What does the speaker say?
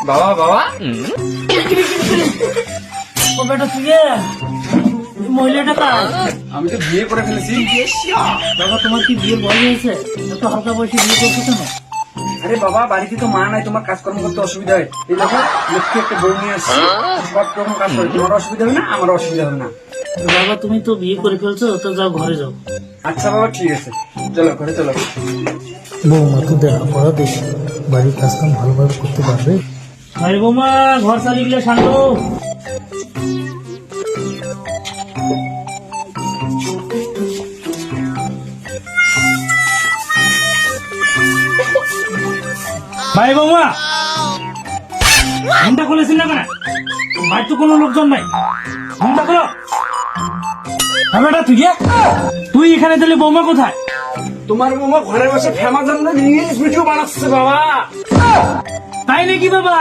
বাবা বাবা ও বেটা তুই মহিলাটা কার? আমি তো বিয়ে করে ফেলেছি। বাবা তোমার কি বিয়ের বয়স হয়েছে? এত হালকা বয়সে বিয়ে করছো কেন? আরে বাবা, বাড়িতে তো মা নাই, তোমার কাজকর্ম করতে অসুবিধা হয়। এই দেখো লক্ষ্মী একটা বউ নিয়ে আসছি, সব রকম কাজ করে। তোমার অসুবিধা হবে না, আমার অসুবিধা হবে না। বাবা তুমি তো বিয়ে করে ফেলছো, তো যাও ঘরে যাও। আচ্ছা বাবা, ঠিক আছে, চলো ঘরে চলো। বৌমা তো লেখাপড়া বেশি, বাড়ির কাজ কাম ভালোভাবে করতে পারবে। আরে বৌমা ঘর চালিয়ে গেলে শান্ত। ভাই বৌমা ঘুমটা খুলেছেন না কেন? বাড়ি তো কোনো লোকজন নাই, ঘুমটা খোলো। হ্যাঁ বেটা তুই এখানে দিলে বৌমা কোথায়? তোমার বৌমা ঘরে বসে ফেমাস জন্য রিলস ভিডিও বানাচ্ছে বাবা। তাই নাকি বাবা?